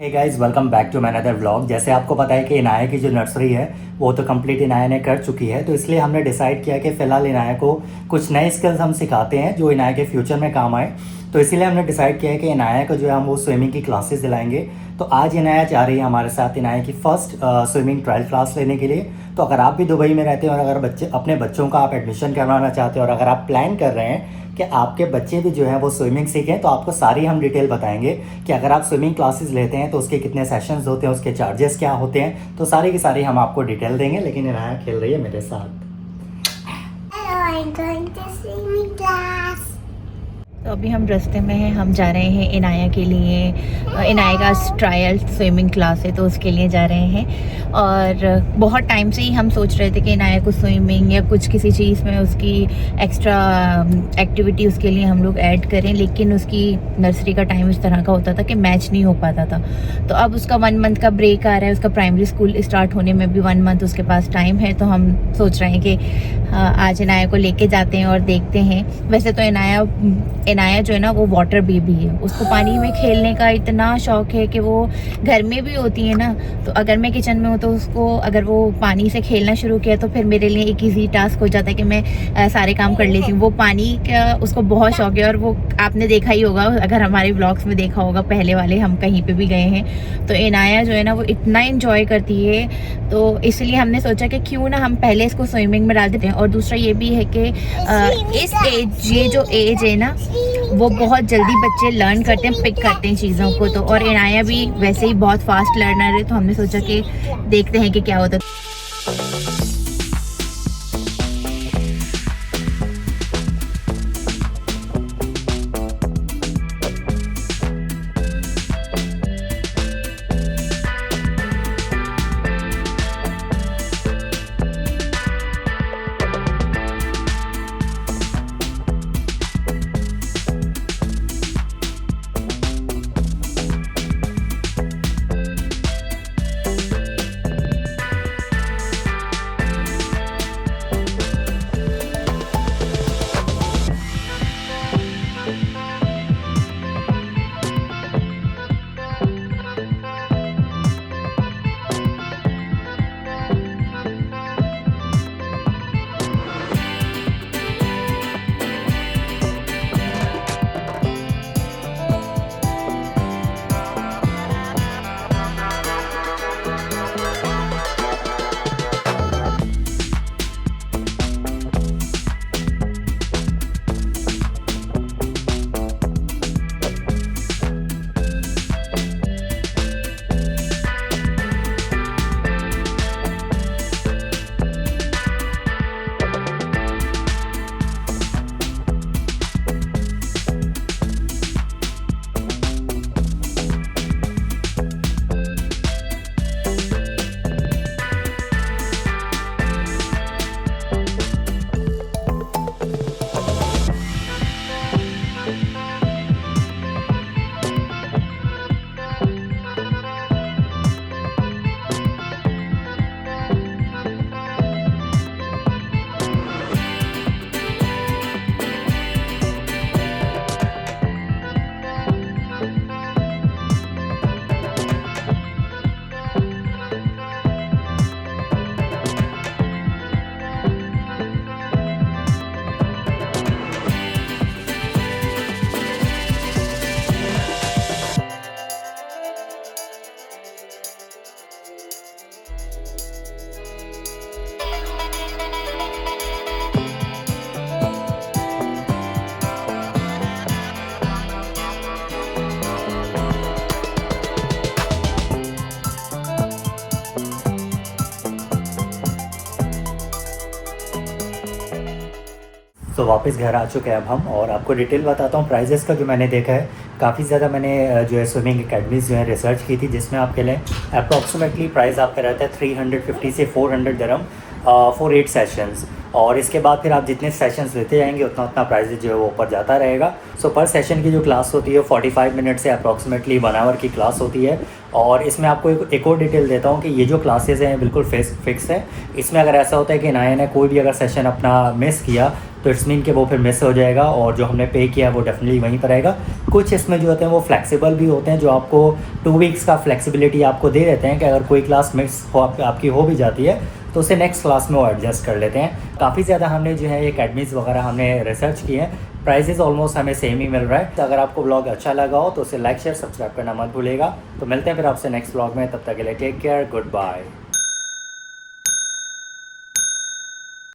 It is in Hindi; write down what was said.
Hey guys, welcome back to my another vlog. जैसे आपको पता है कि इनाया की जो नर्सरी है वो तो कंप्लीट इनाया ने कर चुकी है, तो इसलिए हमने डिसाइड किया कि फ़िलहाल इनाया को कुछ नए स्किल्स हम सिखाते हैं जो इनाया के फ्यूचर में काम आए। तो इसीलिए हमने डिसाइड किया है कि इनाया को जो है हम वो स्विमिंग की क्लासेस दिलाएंगे। तो आज इनाया जा रही है हमारे साथ इनाया की फ़र्स्ट स्विमिंग ट्रायल क्लास लेने के लिए। तो अगर आप भी दुबई में रहते हैं और अगर अपने बच्चों का आप एडमिशन करवाना चाहते हैं और अगर आप प्लान कर रहे हैं कि आपके बच्चे भी जो हैं वो स्विमिंग सीखें, तो आपको सारी हम डिटेल बताएंगे कि अगर आप स्विमिंग क्लासेस लेते हैं तो उसके कितने सेशंस होते हैं, उसके चार्जेस क्या होते हैं, तो सारी की सारी हम आपको डिटेल देंगे। लेकिन इनाया खेल रही है मेरे साथ। Hello, I'm going to swimming class. तो अभी हम रास्ते में हैं, हम जा रहे हैं इनाया के लिए। इनाया का ट्रायल स्विमिंग क्लास है तो उसके लिए जा रहे हैं। और बहुत टाइम से ही हम सोच रहे थे कि इनाया को स्विमिंग या कुछ किसी चीज़ में उसकी एक्स्ट्रा एक्टिविटी उसके लिए हम लोग ऐड करें, लेकिन उसकी नर्सरी का टाइम इस तरह का होता था कि मैच नहीं हो पाता था। तो अब उसका 1 मंथ का ब्रेक आ रहा है, उसका प्राइमरी स्कूल स्टार्ट होने में भी 1 मंथ उसके पास टाइम है। तो हम सोच रहे हैं कि आज इनाया को लेके जाते हैं और देखते हैं। वैसे तो इनाया जो है ना वो वाटर बेबी है, उसको पानी में खेलने का इतना शौक है कि वो घर में भी होती है ना, तो अगर मैं किचन में हूँ तो उसको अगर वो पानी से खेलना शुरू किया तो फिर मेरे लिए एक इजी टास्क हो जाता है कि मैं सारे काम कर लेती हूँ। वो पानी का उसको बहुत शौक है और वो आपने देखा ही होगा, अगर हमारे व्लॉग्स में देखा होगा पहले वाले, हम कहीं पर भी गए हैं तो इनाया जो है ना वो इतना इंजॉय करती है। तो इसलिए हमने सोचा कि क्यों ना हम पहले इसको स्विमिंग में डाल देते हैं। और दूसरा ये भी है कि इस एज, ये जो एज है ना वो बहुत जल्दी बच्चे लर्न करते हैं, पिक करते हैं चीज़ों को। तो और इनाया भी वैसे ही बहुत फास्ट लर्नर है, तो हमने सोचा कि देखते हैं कि क्या होता है। तो वापस घर आ चुके हैं अब हम, और आपको डिटेल बताता हूँ प्राइजेस का। जो मैंने देखा है काफ़ी ज़्यादा, मैंने जो है स्विमिंग एकेडमीज़ जो है रिसर्च की थी, जिसमें आपके लिए अप्रॉक्सीमेटली प्राइस आपका रहता है 350 से 400 दिरहम फॉर 8 सेशंस। और इसके बाद फिर आप जितने सेशंस लेते जाएंगे उतना उतना प्राइस जो है वो ऊपर जाता रहेगा। सो पर सेशन की जो क्लास होती है 45 मिनट से अप्रॉक्सीमेटली 1 आवर की क्लास होती है। और इसमें आपको एक और डिटेल देता हूँ कि ये जो क्लासेस हैं बिल्कुल फिक्स है। इसमें अगर ऐसा होता है कि इनाया ने कोई भी अगर सेशन अपना मिस किया तो इट्स मीन कि वो फिर मिस हो जाएगा और जो हमने पे किया वो डेफिनेटली वहीं पर आएगा। कुछ इसमें जो होते हैं वो फ्लेक्सिबल भी होते हैं, जो आपको 2 वीक्स का फ्लेक्सिबिलिटी आपको दे देते हैं कि अगर कोई क्लास मिस हो आपकी हो भी जाती है तो उसे नेक्स्ट क्लास में वो एडजस्ट कर लेते हैं। काफ़ी ज़्यादा हमने जो है एकेडमीज़ वगैरह हमने रिसर्च किए हैं, प्राइसेस ऑलमोस्ट हमें सेम ही मिल रहा है। तो अगर आपको ब्लॉग अच्छा लगा हो तो उसे लाइक शेयर सब्सक्राइब करना मत भूलिएगा। तो मिलते हैं फिर आपसे नेक्स्ट ब्लॉग में, तब तक के लिए टेक केयर, गुड बाय।